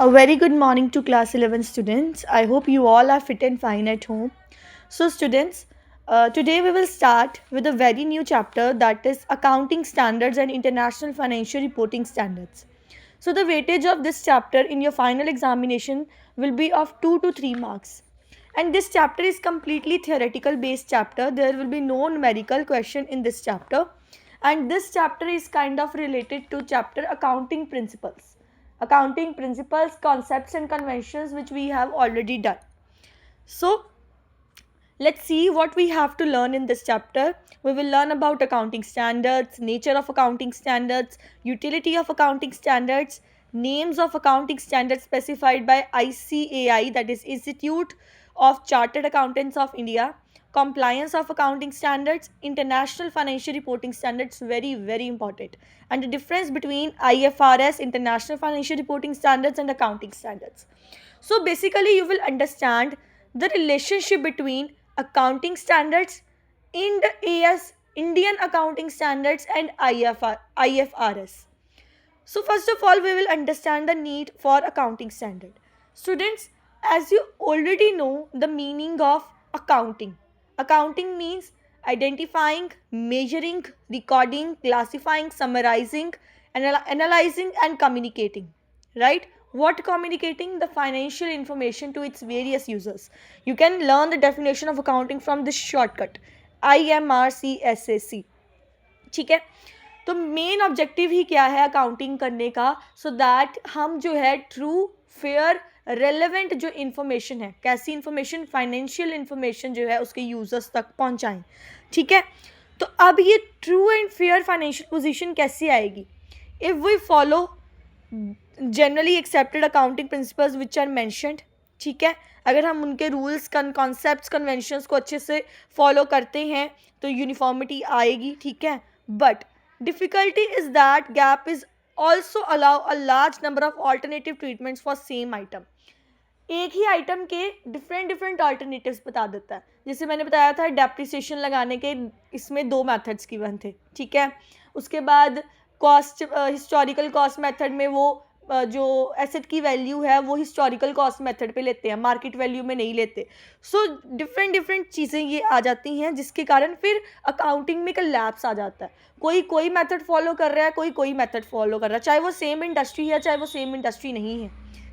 A very good morning to class 11 students. I hope you all are fit and fine at home. So, students, today we will start with a very new chapter, that is Accounting Standards and International Financial Reporting Standards. So, the weightage of this chapter in your final examination will be of 2 to 3 marks. And this chapter is completely theoretical based chapter. There will be no numerical question in this chapter. And this chapter is kind of related to chapter Accounting Principles. Accounting principles, concepts and conventions which we have already done. So let's see what we have to learn in this chapter. We will learn about accounting standards, nature of accounting standards, utility of accounting standards, names of accounting standards specified by ICAI, that is Institute of Chartered Accountants of India, compliance of accounting standards, international financial reporting standards, very very important, and the difference between IFRS, international financial reporting standards, and accounting standards. So basically you will understand the relationship between accounting standards, Ind AS, Indian accounting standards, and IFRS. So first of all, we will understand the need for accounting standard. Students, as you already know the meaning of accounting. Accounting means identifying, measuring, recording, classifying, summarizing, analyzing and communicating. Right? What communicating? The financial information to its various users. You can learn the definition of accounting from this shortcut IMRCSAC. ठीक है, तो main objective ही क्या है accounting करने का, so that हम जो है ट्रू फेयर रेलेवेंट जो इन्फॉर्मेशन है, कैसी इन्फॉर्मेशन, फाइनेंशियल इन्फॉर्मेशन जो है उसके यूजर्स तक पहुंचाएं. ठीक है, तो अब ये true and fair financial position कैसे आएगी? If we follow generally accepted accounting principles which are mentioned. ठीक है, अगर हम उनके रूल्स कॉन्सेप्ट्स कन्वेंशंस को अच्छे से फॉलो करते हैं तो यूनिफॉर्मिटी आएगी. ठीक है, but difficulty is that gap is also allow a large number of alternative treatments for same item. एक ही आइटम के डिफरेंट डिफरेंट अल्टरनेटिव्स बता देता है. जैसे मैंने बताया था डेप्रिसिएशन लगाने के इसमें दो मेथड्स गिवन थे. ठीक है, उसके बाद कॉस्ट, हिस्टोरिकल कॉस्ट मेथड में वो जो एसेट की वैल्यू है वो हिस्टोरिकल कॉस्ट मेथड पे लेते हैं, मार्केट वैल्यू में नहीं लेते. सो डिफरेंट डिफरेंट चीज़ें ये आ जाती हैं जिसके कारण फिर अकाउंटिंग में एक लैप्स आ जाता है. कोई मेथड फॉलो कर रहा है, कोई मेथड फॉलो कर रहा है, चाहे वो सेम इंडस्ट्री है चाहे वो सेम इंडस्ट्री नहीं है.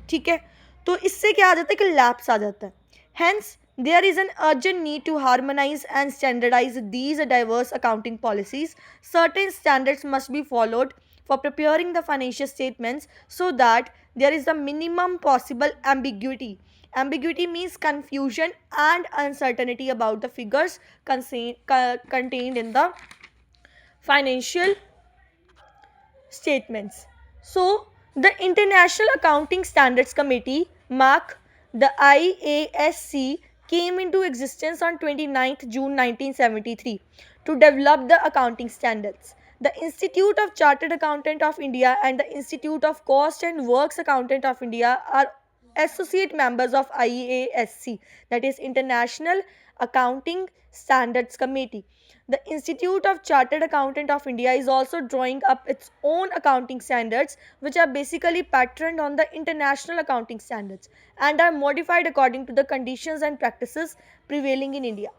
ठीक है, तो इससे क्या आ जाता है कि लैप्स आ जाता है. Hence there is an urgent need to harmonize and standardize these diverse accounting policies. Certain standards must be followed for preparing the financial statements so that there is the minimum possible ambiguity. Ambiguity means confusion and uncertainty about the figures contained in the financial statements. So, the International Accounting Standards Committee, MAC, the IASC, came into existence on 29th June 1973 to develop the accounting standards. The Institute of Chartered Accountant of India and the Institute of Cost and Works Accountant of India are associate members of IASC, that is International Accounting Standards Committee. The Institute of Chartered Accountant of India is also drawing up its own accounting standards, which are basically patterned on the international accounting standards and are modified according to the conditions and practices prevailing in India.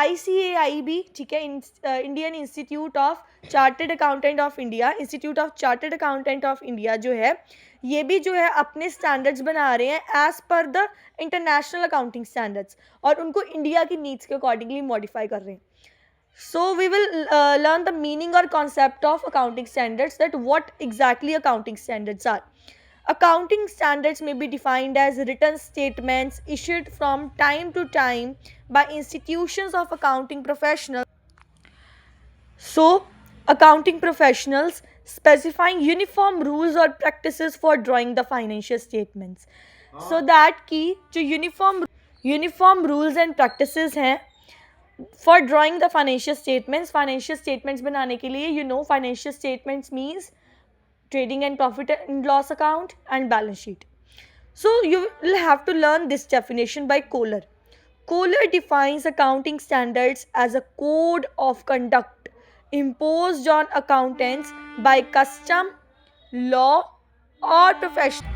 ICAI भी ठीक है, Indian institute of chartered accountant of India, institute of chartered accountant of India जो है ये भी जो है अपने स्टैंडर्ड्स बना रहे हैं as per the international accounting standards और उनको इंडिया की नीड्स के अकॉर्डिंगली मॉडिफाई कर रहे हैं. So we will learn the meaning or concept of accounting standards, that what exactly accounting standards are. Accounting standards may be defined as written statements issued from time to time by institutions of accounting professionals. So, accounting professionals specifying uniform rules or practices for drawing the financial statements. So that की जो uniform rules and practices हैं for drawing the financial statements बनाने के लिए, financial statements means trading and profit and loss account and balance sheet. So you will have to learn this definition by Kohler. Kohler defines accounting standards as a code of conduct imposed on accountants by custom, law or profession.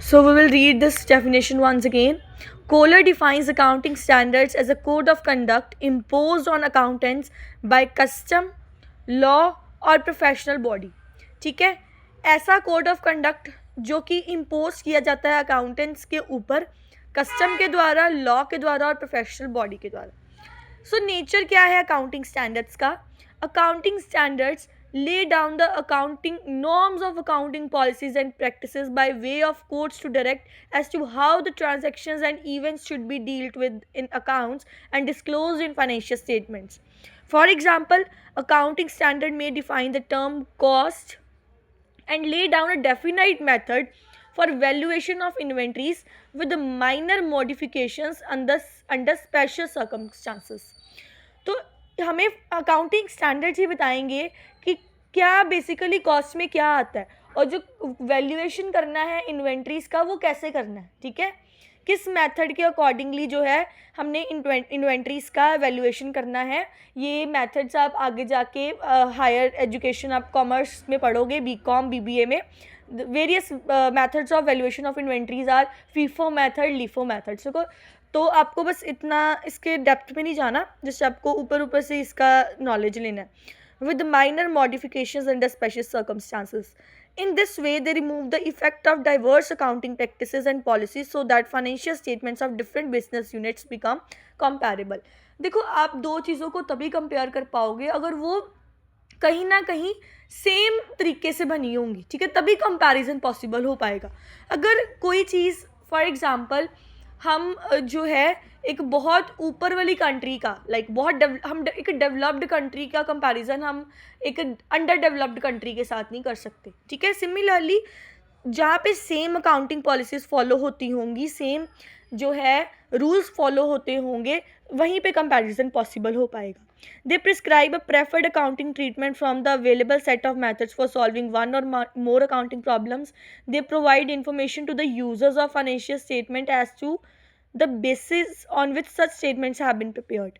So we will read this definition once again. Kohler defines accounting standards as a code of conduct imposed on accountants by custom, law और professional body. ठीक है, ऐसा code of conduct जो कि impose किया जाता है accountants के ऊपर कस्टम के द्वारा, लॉ के द्वारा और प्रोफेशनल बॉडी के द्वारा. सो नेचर क्या है अकाउंटिंग स्टैंडर्ड्स का? Accounting standards lay down the accounting norms of accounting policies and practices by way of codes to direct as to how the transactions and events should be dealt with in accounts and disclosed in financial statements. For example, accounting standard may define the term cost and lay down a definite method for valuation of inventories with the minor modifications under special circumstances. तो हमें accounting standards ही बताएंगे कि क्या basically cost में क्या आता है और जो वैल्यूएशन करना है इन्वेंट्रीज का वो कैसे करना है. ठीक है, किस मेथड के अकॉर्डिंगली जो है हमने इन्वेंट्रीज का वैल्यूएशन करना है. ये मेथड्स आप आगे जाके हायर एजुकेशन आप कॉमर्स में पढ़ोगे, बीकॉम बीबीए में. Various methods of valuation of inventories are FIFO method, LIFO method. तो आपको बस इतना इसके डेप्थ में नहीं जाना, जैसे आपको ऊपर ऊपर से इसका नॉलेज लेना है. With minor modifications under special circumstances. In this way, they remove the effect of diverse accounting practices and policies so that financial statements of different business units become comparable. देखो, आप दो चीज़ों को तभी कंपेयर कर पाओगे अगर वो कहीं ना कहीं सेम तरीके से बनी होंगी. ठीक है, तभी कंपैरिजन पॉसिबल हो पाएगा. अगर कोई चीज़ फॉर एग्जांपल हम जो है एक बहुत ऊपर वाली कंट्री का बहुत हम एक डेवलप्ड कंट्री का कंपैरिजन हम एक अंडर डेवलप्ड कंट्री के साथ नहीं कर सकते. ठीक है, सिमिलरली जहाँ पे सेम अकाउंटिंग पॉलिसीज़ फॉलो होती होंगी, सेम जो है रूल्स फॉलो होते होंगे, वहीं पे कंपैरिजन पॉसिबल हो पाएगा. They prescribe a preferred accounting treatment from the available set of methods for solving one or more accounting problems. They provide information to the users of financial statement as to the basis on which such statements have been prepared.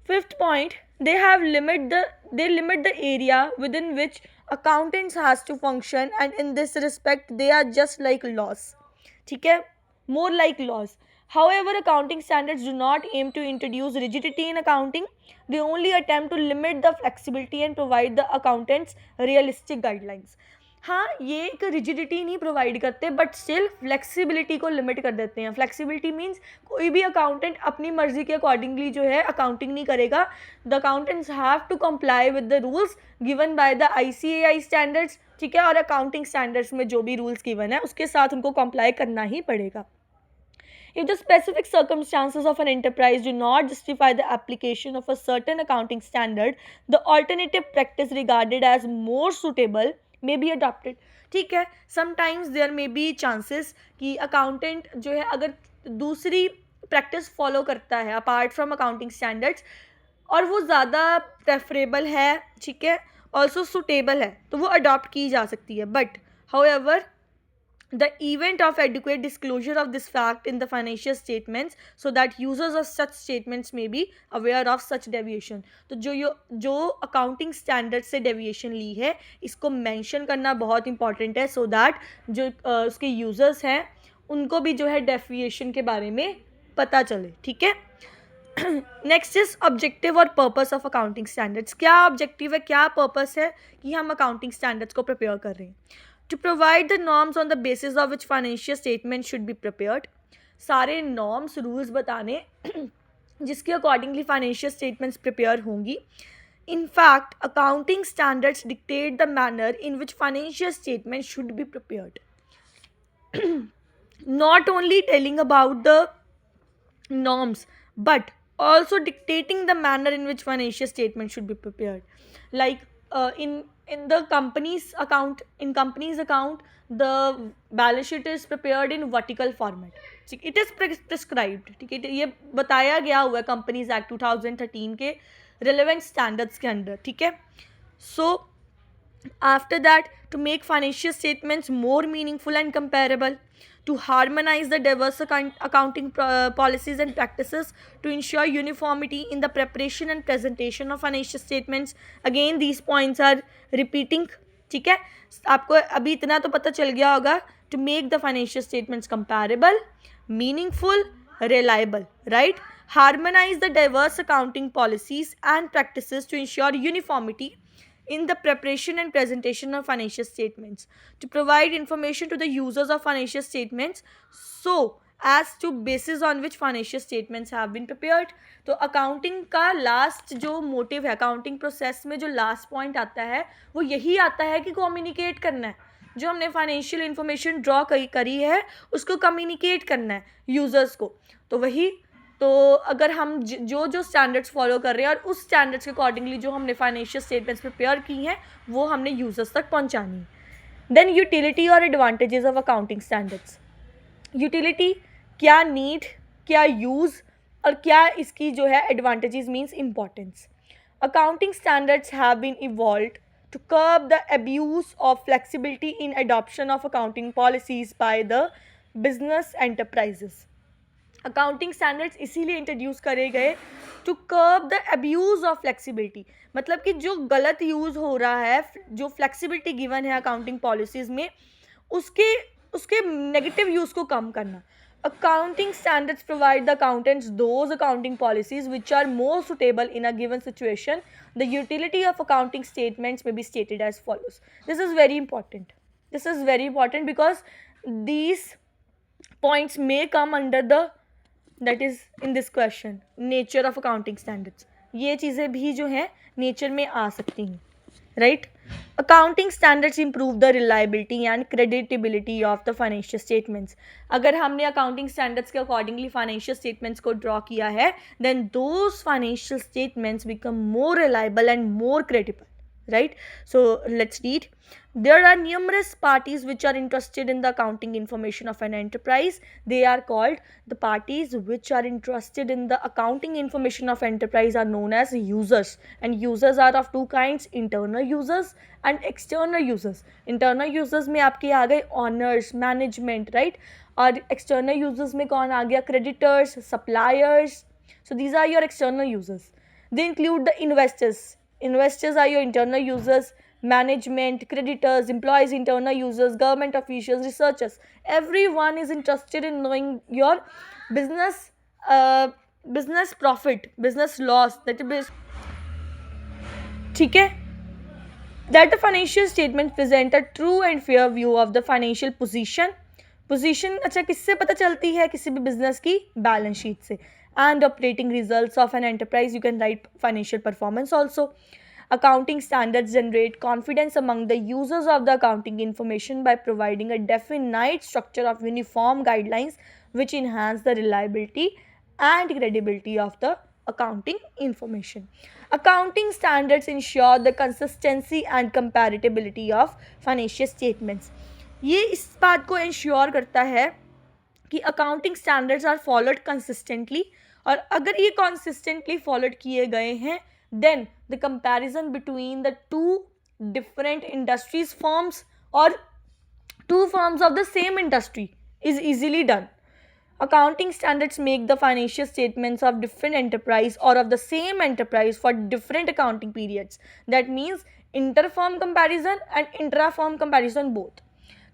Fifth point, they limit the area within which accountants has to function, and in this respect they are just like laws. ठीक है, more like laws. However, accounting standards do not aim to introduce rigidity in accounting. They only attempt to limit the flexibility and provide the accountants realistic guidelines. हाँ, ये एक rigidity नहीं provide करते but still flexibility को limit कर देते हैं. Flexibility means कोई भी अकाउंटेंट अपनी मर्जी के अकॉर्डिंगली जो है अकाउंटिंग नहीं करेगा. The accountants have to comply with the rules given by the ICAI standards. ठीक है, और अकाउंटिंग स्टैंडर्ड्स में जो भी रूल्स गिवन है उसके साथ उनको कंप्लाई करना ही पड़ेगा. If the specific circumstances of an enterprise do not justify the application of a certain accounting standard, the alternative practice regarded as more suitable may be adopted. ठीक है, sometimes there may be chances कि accountant जो है अगर दूसरी practice follow करता है apart from accounting standards और वो ज़्यादा preferable है, ठीक है, also suitable है, तो वो adopt की जा सकती है. But however, the event of adequate disclosure of this fact in the financial statements so that users of such statements may be aware of such deviation. तो जो accounting standard से deviation ली है इसको mention करना बहुत important है so that जो उसके users हैं उनको भी जो है deviation के बारे में पता चले. ठीक है, नेक्स्ट इज ऑब्जेक्टिव और पर्पस ऑफ अकाउंटिंग स्टैंडर्ड्स. क्या ऑब्जेक्टिव है, क्या पर्पस है कि हम अकाउंटिंग स्टैंडर्ड्स को प्रिपेयर कर रहे हैं? To provide the norms on the basis of which financial statements should be prepared. सारे norms, rules बताने जिसके accordingly financial statements prepare होंगी. In fact, accounting standards dictate the manner in which financial statements should be prepared. Not only telling about the norms, but also dictating the manner in which financial statements should be prepared. Like in the company's account, the balance sheet is prepared in vertical format. It is prescribed. ठीक है, ये बताया गया हुआ है companies act 2013 के relevant standards के अंदर. ठीक है, so after that, to make financial statements more meaningful and comparable, to harmonize the diverse accounting policies and practices, to ensure uniformity in the preparation and presentation of financial statements. Again, these points are repeating. ठीक है, आपको अभी इतना तो पता चल गया होगा to make the financial statements comparable, meaningful, reliable, right? Harmonize the diverse accounting policies and practices to ensure uniformity in the preparation and presentation of financial statements, to provide information to the users of financial statements so as to basis on which financial statements have been prepared. तो accounting का last जो motive है, accounting process में जो last point आता है वो यही आता है कि कम्युनिकेट करना है, जो हमने फाइनेंशियल इंफॉर्मेशन ड्रॉ करी है उसको कम्युनिकेट करना है यूज़र्स को. तो वही, तो अगर हम जो जो स्टैंडर्ड्स फॉलो कर रहे हैं और उस स्टैंडर्ड्स के अकॉर्डिंगली जो हमने फाइनेंशियल स्टेटमेंट्स प्रिपेयर की हैं वो हमने यूज़र्स तक पहुंचानी है. देन यूटिलिटी और advantages of accounting standards. Utility, क्या नीड, क्या यूज़ और क्या इसकी जो है advantages means importance. Accounting standards have been evolved to curb the abuse of flexibility in adoption of accounting policies by the business enterprises. Accounting standards इसीलिए introduce करे गए to curb the abuse of flexibility, मतलब कि जो गलत use हो रहा है, जो फ्लेक्सिबिलिटी गिवन है अकाउंटिंग पॉलिसीज़ में, उसके नेगेटिव यूज़ को कम करना. Accounting standards provide the accountants those accounting policies which are more suitable in a given situation. The utility of accounting statements may be stated as follows. This is very important. This is very important because these points may come under the, that is in this question, nature of accounting standards. ये चीज़ें भी जो हैं nature में आ सकती हैं, right? Accounting standards improve the reliability and creditability of the financial statements. अगर हमने accounting standards के accordingly financial statements को draw किया है, then those financial statements become more reliable and more credible, right? So let's read. There are numerous parties which are interested in the accounting information of an enterprise. They are called, the parties which are interested in the accounting information of enterprise are known as users. And users are of two kinds, internal users and external users. Internal users में आपके आ गए owners, management, right? और external users में कौन आ गया? Creditors, suppliers. So these are your external users. They include the investors. Investors are your internal users. Management, creditors, employees, internal users, government officials, researchers. Everyone is interested in knowing your business profit, business loss, that is, ठीक है, that the financial statement present a true and fair view of the financial position. Position अच्छा किससे पता चलती है? किसी भी business की बैलेंस शीट से. And operating results of an enterprise, you can write financial performance also. Accounting standards generate confidence among the users of the accounting information by providing a definite structure of uniform guidelines which enhance the reliability and credibility of the accounting information. Accounting standards ensure the consistency and comparability of financial statements. ये इस बात को ensure करता है कि accounting standards are followed consistently, और अगर ये consistently followed किए गए हैं then the comparison between the two different industries firms or two firms of the same industry is easily done. Accounting standards make the financial statements of different enterprise or of the same enterprise for different accounting periods. That means inter-firm comparison and intra-firm comparison both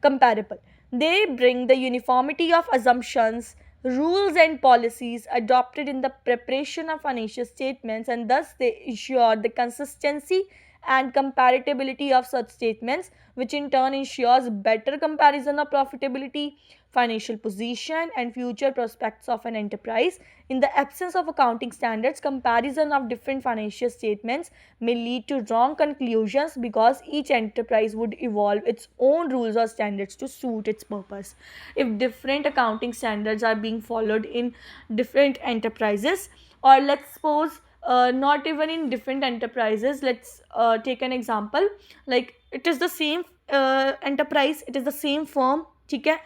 comparable. They bring the uniformity of assumptions, rules and policies adopted in the preparation of financial statements, and thus they ensure the consistency and comparability of such statements, which in turn ensures better comparison of profitability, financial position and future prospects of an enterprise. In the absence of accounting standards, comparison of different financial statements may lead to wrong conclusions because each enterprise would evolve its own rules or standards to suit its purpose. If different accounting standards are being followed in different enterprises, or let's suppose not even in different enterprises, let's take an example, like it is the same enterprise, it is the same firm, ठीक है,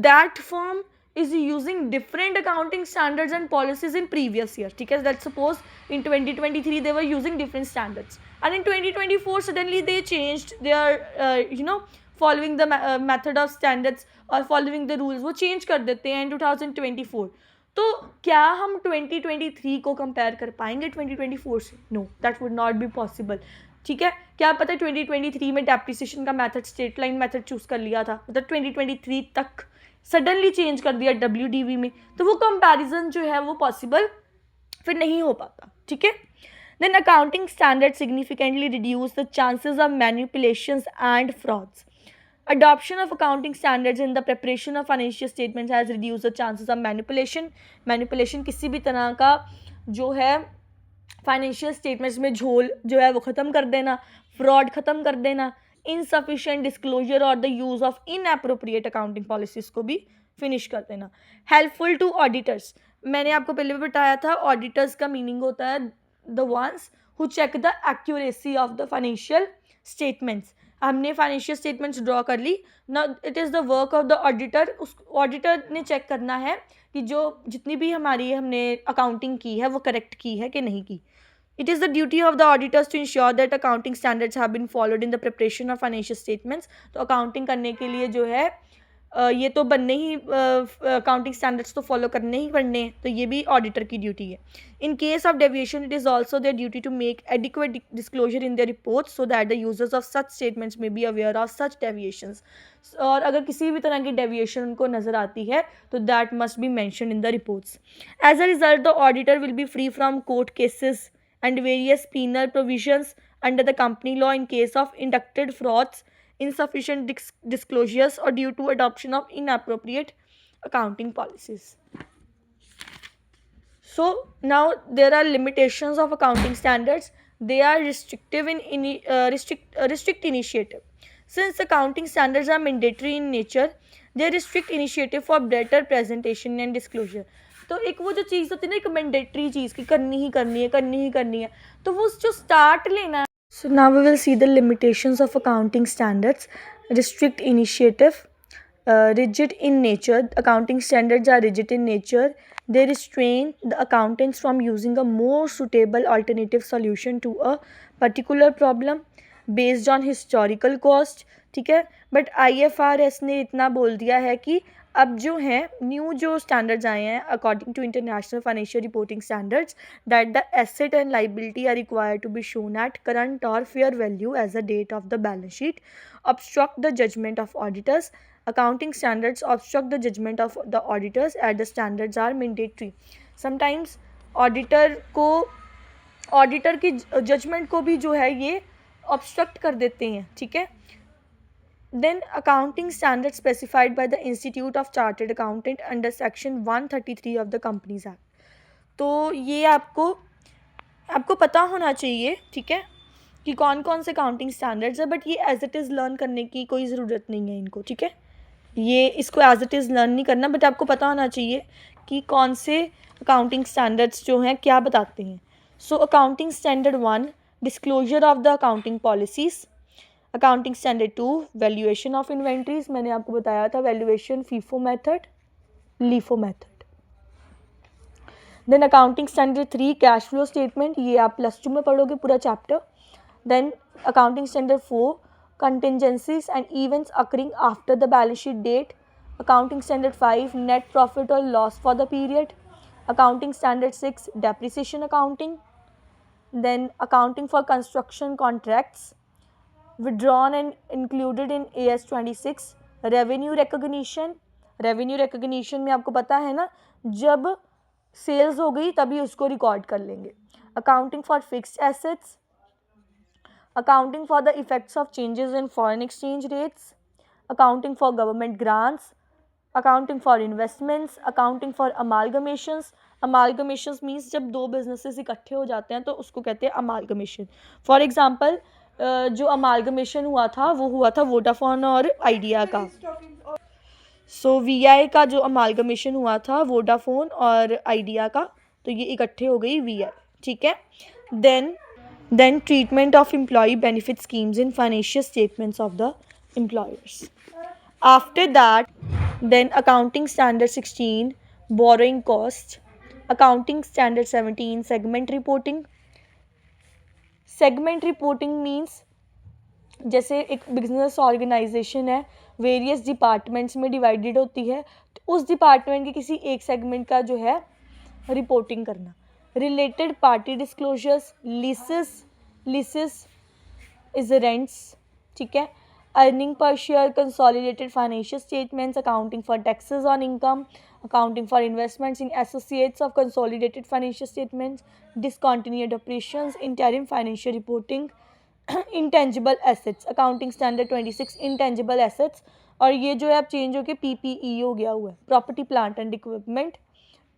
that firm is using different accounting standards and policies in previous year, ठीक है. Let's suppose in 2023 they were using different standards, and in 2024 suddenly they changed their following the method of standards or following the rules, वो change कर देते हैं in 2024. तो क्या हम 2023 को कंपेयर कर पाएंगे 2024 से? No, that would not be possible. ठीक है, क्या पता है 2023 में डेप्रिसिएशन का method straight line method choose कर लिया था, मतलब 2023 तक सडनली चेंज कर दिया WDV में, तो वो कंपैरिजन जो है वो पॉसिबल फिर नहीं हो पाता, ठीक है. Then accounting standards significantly reduce the chances of manipulations and frauds. Adoption of accounting standards in the preparation of financial statements has reduced the chances of manipulation. Manipulation किसी भी तरह का जो है फाइनेंशियल स्टेटमेंट्स में झोल जो है वो ख़त्म कर देना, फ्रॉड ख़त्म कर देना, इनसफिशिएंट डिस्क्लोजर और the use of inappropriate accounting policies को भी फिनिश कर देना. हेल्पफुल टू ऑडिटर्स, मैंने आपको पहले भी बताया था, ऑडिटर्स का मीनिंग होता है the ones who check the accuracy of the financial statements. हमने फाइनेंशियल स्टेटमेंट्स ड्रॉ कर ली ना, it is the work of the auditor. उस ऑडिटर ने चेक करना है कि जो जितनी भी हमारी हमने अकाउंटिंग की है वो करेक्ट की है कि नहीं की. It is the duty of the auditors to ensure that accounting standards have been followed in the preparation of financial statements. तो अकाउंटिंग करने के लिए जो है ये तो बनने ही अकाउंटिंग स्टैंडर्ड्स तो फॉलो करने ही पड़ने हैं, तो ये भी ऑडिटर की ड्यूटी है. In case of deviation it is also their duty to make adequate disclosure in their reports so that the users of such statements may be aware of such deviations. और अगर किसी भी तरह की deviation उनको नज़र आती है तो that must be mention in the reports. As a result the auditor will be free from court cases and various penal provisions under the company law in case of inducted frauds, insufficient disclosures or due to adoption of inappropriate accounting policies. So now there are limitations of accounting standards. They are restrictive in restrict initiative. Since accounting standards are mandatory in nature, they restrict initiative for better presentation and disclosure. तो एक वो जो चीज़ होती है ना, एक mandatory चीज़ की करनी ही करनी है, तो वो जो स्टार्ट लेना है. So now we will see the limitations of accounting standards. Restrict initiative, rigid in nature. Accounting standards are rigid in nature. They restrain the accountants from using a more suitable alternative solution to a particular problem based on historical cost. ठीक है, but IFRS ने इतना बोल दिया है कि अब जो है न्यू जो स्टैंडर्ड्स आए हैं according to international financial reporting standards, that the asset and liability are required to be shown at current और fair value as a date of the balance sheet, obstruct the judgment of auditors. Accounting standards obstruct the judgment of the auditors as the standards are mandatory. Sometimes auditor की judgement को भी जो है ये obstruct कर देते हैं, ठीक है. Then accounting standards specified by the Institute of Chartered Accountant under section 133 of the Companies Act. तो ये आपको पता होना चाहिए, ठीक है, कि कौन कौन से अकाउंटिंग स्टैंडर्ड्स है, बट ये एज इट इज़ लर्न करने की कोई ज़रूरत नहीं है इनको, ठीक है. ये इसको एज इट इज़ लर्न नहीं करना, बट आपको पता होना चाहिए कि कौन से अकाउंटिंग स्टैंडर्ड्स जो हैं क्या बताते हैं. So accounting standard 1 disclosure of the accounting policies. Accounting standard 2 valuation of inventories. मैंने आपको बताया था valuation FIFO method, LIFO method. Then accounting standard 3 cash flow statement. ये आप +2 में पढ़ोगे पूरा chapter. Then accounting standard 4 contingencies and events occurring after the balance sheet date. Accounting standard 5 net profit or loss for the period. Accounting standard 6 depreciation accounting. Then accounting for construction contracts withdrawn and included in AS 26. revenue recognition. revenue recognition में आपको पता है ना, जब sales हो गई तभी उसको रिकॉर्ड कर लेंगे. Accounting for fixed assets. Accounting for the effects of changes in foreign exchange rates. Accounting for government grants. Accounting for investments. Accounting for amalgamations. Amalgamations means जब दो businesses इकट्ठे हो जाते हैं तो उसको कहते हैं amalgamation. For example, जो amalgamation हुआ था वो हुआ था वोडाफोन और आइडिया का. सो VI का जो amalgamation हुआ था वोडाफोन और आइडिया का, तो ये इकट्ठे हो गई VI, ठीक है. Then treatment of employee benefit schemes in financial statements of the employers. After that, then accounting standard 16 borrowing cost. Accounting standard 17 segment reporting. Segment reporting means जैसे एक बिजनेस ऑर्गेनाइजेशन है, वेरियस डिपार्टमेंट्स में divided होती है, तो उस department के किसी एक सेगमेंट का जो है रिपोर्टिंग करना. Related party disclosures, leases is rents, ठीक है. Earning per share, consolidated financial statements, accounting for taxes on income, accounting for investments in associates of consolidated financial statements, discontinued operations, interim financial reporting, intangible assets, accounting standard 26 intangible assets. और ये जो है अब change होकर PPE हो गया हुआ है, property plant and equipment.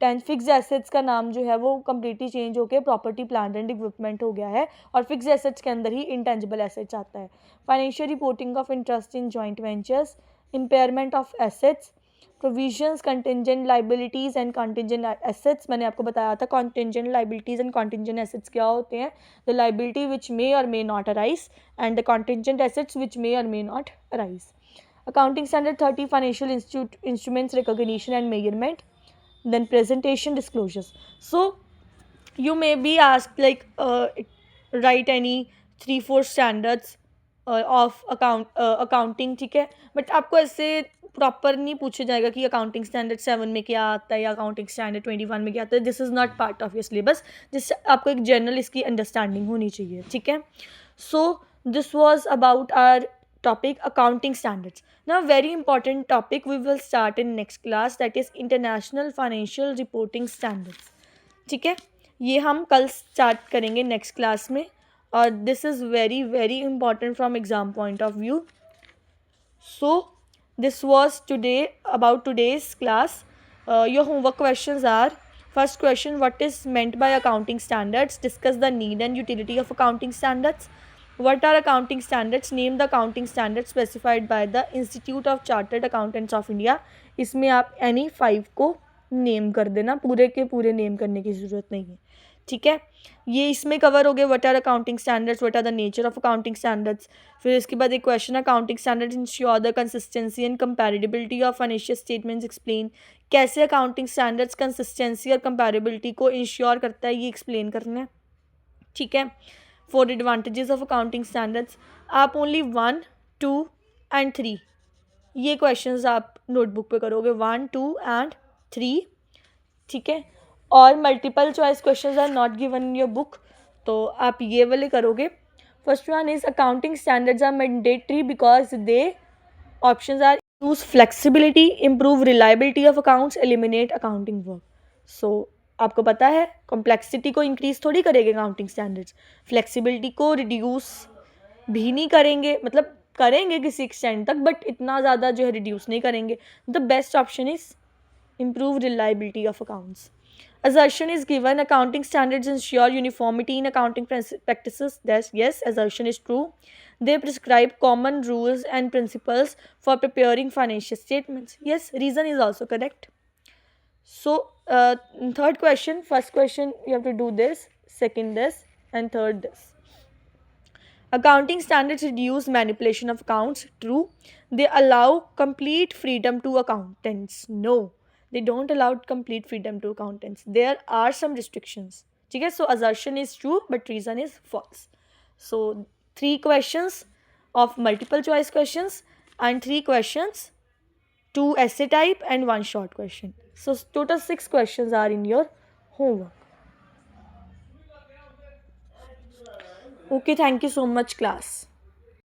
10 fix assets का नाम जो है वो कम्प्लीटली चेंज होकर प्रॉपर्टी प्लांट एंड इक्विपमेंट हो गया है, और फिक्स एसेट्स के अंदर ही इंटेंजिबल एसेट्स आता है. Financial reporting of interest in joint ventures, impairment of assets, provisions, contingent liabilities and contingent assets. मैंने आपको बताया था contingent liabilities and contingent assets क्या होते हैं. The liability which may or may not arise and the contingent assets which may or may not arise. Accounting standard 30 financial instruments recognition and measurement. Then presentation disclosures. So you may be asked like write any 3-4 standards of accounting, ठीक है. But आपको ऐसे proper नहीं पूछा जाएगा कि accounting standard 7 में क्या आता है या अकाउंटिंग स्टैंडर्ड 21 में क्या आता है. This is not part of your syllabus, जिससे आपको एक जनरल इसकी अंडरस्टैंडिंग होनी चाहिए, ठीक है. So this was about our topic accounting standards. Now very important topic we will start in next class, that is international financial reporting standards, ठीक है. ये हम कल स्टार्ट करेंगे नेक्स्ट क्लास में, और this is very very important from exam point of view. So this was today about today's class. Your homework questions are: first question, what is meant by accounting standards, discuss the need and utility of accounting standards. What are accounting standards? Name the accounting standards specified by the Institute of Chartered Accountants of India. इसमें आप any 5 को name कर देना, पूरे के पूरे name करने की ज़रूरत नहीं है, ठीक है. ये इसमें कवर हो गए what are accounting standards, what are the nature of accounting standards. फिर इसके बाद एक question, accounting standards ensure the consistency and comparability of financial statements, explain. कैसे अकाउंटिंग स्टैंडर्ड्स कंसिस्टेंसी और कंपैरेबिलिटी को इंश्योर करता है, ये एक्सप्लेन करना है, ठीक है. 4 advantages of accounting standards. आप ओनली 1, 2 and 3 ये क्वेश्चंस आप नोटबुक पे करोगे, 1, 2 and 3, ठीक है. और multiple choice questions are not given in your book, तो आप ये वाले करोगे. First one is accounting standards are mandatory because they options are use flexibility, improve reliability of accounts, eliminate accounting work. So आपको पता है कॉम्प्लेक्सिटी को increase थोड़ी करेंगे अकाउंटिंग स्टैंडर्ड्स, फ्लेक्सिबिलिटी को रिड्यूस भी नहीं करेंगे, मतलब करेंगे किसी एक्सटेंट तक, बट इतना ज़्यादा जो है रिड्यूस नहीं करेंगे. The best option is improve reliability of accounts. Assertion is given, accounting standards ensure uniformity in accounting practices. Yes, assertion is true. They prescribe common rules and principles for preparing financial statements. Yes, reason is also correct. So third question, first question you have to do this, second this, and third this. Accounting standards reduce manipulation of accounts. True. They allow complete freedom to accountants. No, they don't allow complete freedom to accountants. There are some restrictions, okay. So assertion is true but reason is false. So 3 questions of multiple choice questions and 3 questions, 2 essay type and 1 short question. So total 6 questions are in your homework. Okay, thank you so much class.